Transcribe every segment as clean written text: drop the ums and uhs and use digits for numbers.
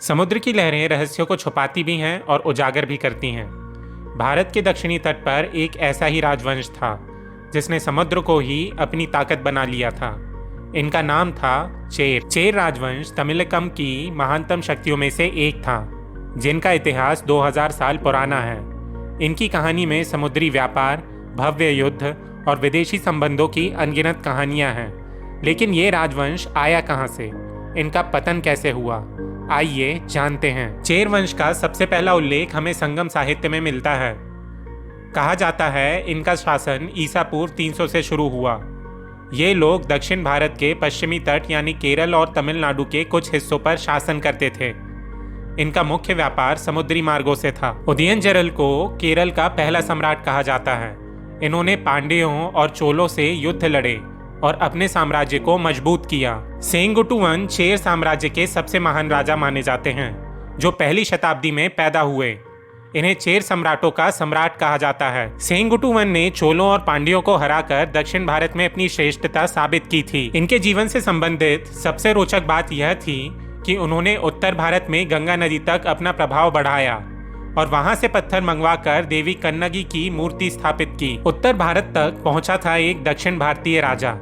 समुद्र की लहरें रहस्यों को छुपाती भी हैं और उजागर भी करती हैं। भारत के दक्षिणी तट पर एक ऐसा ही राजवंश था जिसने समुद्र को ही अपनी ताकत बना लिया था। इनका नाम था चेर। चेर राजवंश तमिलकम की महानतम शक्तियों में से एक था, जिनका इतिहास 2000 साल पुराना है। इनकी कहानी में समुद्री व्यापार, भव्य युद्ध और विदेशी संबंधों की अनगिनत कहानियां हैं। लेकिन ये राजवंश आया कहां से? इनका पतन कैसे हुआ? आइए जानते हैं। चेर वंश का सबसे पहला उल्लेख हमें संगम साहित्य में मिलता है। कहा जाता है इनका शासन ईसा पूर्व 300 से शुरू हुआ। ये लोग दक्षिण भारत के पश्चिमी तट यानी केरल और तमिलनाडु के कुछ हिस्सों पर शासन करते थे। इनका मुख्य व्यापार समुद्री मार्गों से था। उदयनजरल को केरल का पहला सम्राट कहा जाता है। इन्होंने पांड्यों और चोलों से युद्ध लड़े और अपने साम्राज्य को मजबूत किया। सेंगुटुवन चेर साम्राज्य के सबसे महान राजा माने जाते हैं, जो पहली शताब्दी में पैदा हुए। इन्हें चेर सम्राटों का सम्राट कहा जाता है। सेंगुटुवन ने चोलों और पांड्यों को हराकर दक्षिण भारत में अपनी श्रेष्ठता साबित की थी। इनके जीवन से संबंधित सबसे रोचक बात यह थी कि उन्होंने उत्तर भारत में गंगा नदी तक अपना प्रभाव बढ़ाया और वहां से पत्थर मंगवाकर देवी कन्नगी की मूर्ति स्थापित की। उत्तर भारत तक पहुंचा था एक दक्षिण भारतीय राजा।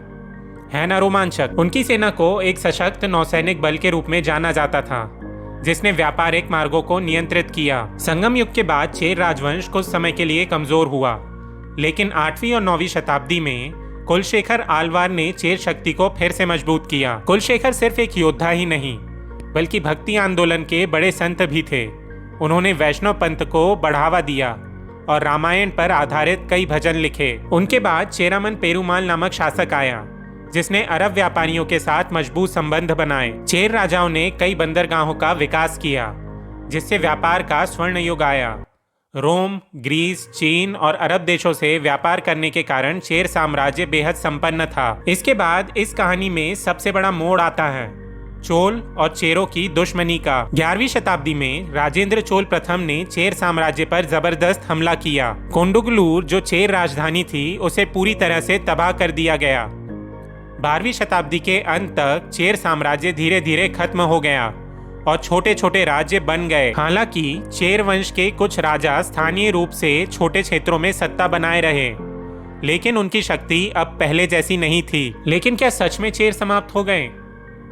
है ना रोमांचक? उनकी सेना को एक सशक्त नौसैनिक बल के रूप में जाना जाता था, जिसने व्यापारिक मार्गों को नियंत्रित किया। संगम युग के बाद चेर राजवंश कुछ समय के लिए कमजोर हुआ, लेकिन 8वीं और 9वीं शताब्दी में कुलशेखर आलवार ने चेर शक्ति को फिर से मजबूत किया। कुलशेखर सिर्फ एक योद्धा ही नहीं, बल्कि भक्ति आंदोलन के बड़े संत भी थे। उन्होंने वैष्णव पंथ को बढ़ावा दिया और रामायण पर आधारित कई भजन लिखे। उनके बाद चेरामन पेरुमाल नामक शासक आया, जिसने अरब व्यापारियों के साथ मजबूत संबंध बनाए। चेर राजाओं ने कई बंदरगाहों का विकास किया, जिससे व्यापार का स्वर्ण युग आया। रोम, ग्रीस, चीन और अरब देशों से व्यापार करने के कारण चेर साम्राज्य बेहद संपन्न था। इसके बाद इस कहानी में सबसे बड़ा मोड़ आता है चोल और चेरों की दुश्मनी का। 11वीं शताब्दी में राजेंद्र चोल प्रथम ने चेर साम्राज्य पर जबरदस्त हमला किया। कोंडुगलूर, जो चेर राजधानी थी, उसे पूरी तरह से तबाह कर दिया गया। 12वीं शताब्दी के अंत तक चेर साम्राज्य धीरे धीरे खत्म हो गया और छोटे छोटे राज्य बन गए। हालांकि चेर वंश के कुछ राजा स्थानीय रूप से छोटे क्षेत्रों में सत्ता बनाए रहे, लेकिन उनकी शक्ति अब पहले जैसी नहीं थी। लेकिन क्या सच में चेर समाप्त हो गए?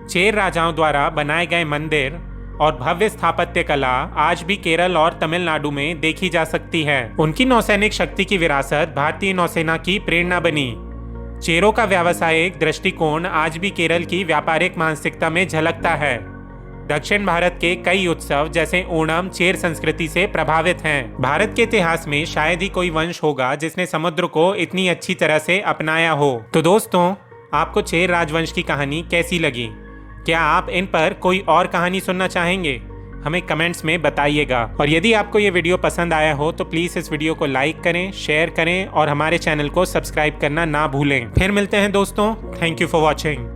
चेर राजाओं द्वारा बनाए गए मंदिर और भव्य स्थापत्य कला आज भी केरल और तमिलनाडु में देखी जा सकती है। उनकी नौसैनिक शक्ति की विरासत भारतीय नौसेना की प्रेरणा बनी। चेरों का व्यावसायिक दृष्टिकोण आज भी केरल की व्यापारिक मानसिकता में झलकता है। दक्षिण भारत के कई उत्सव जैसे ओणम चेर संस्कृति से प्रभावित हैं। भारत के इतिहास में शायद ही कोई वंश होगा जिसने समुद्र को इतनी अच्छी तरह से अपनाया हो। तो दोस्तों, आपको चेर राजवंश की कहानी कैसी लगी? क्या आप इन पर कोई और कहानी सुनना चाहेंगे? हमें कमेंट्स में बताइएगा। और यदि आपको ये वीडियो पसंद आया हो तो प्लीज़ इस वीडियो को लाइक करें, शेयर करें और हमारे चैनल को सब्सक्राइब करना ना भूलें। फिर मिलते हैं दोस्तों। Thank you for watching.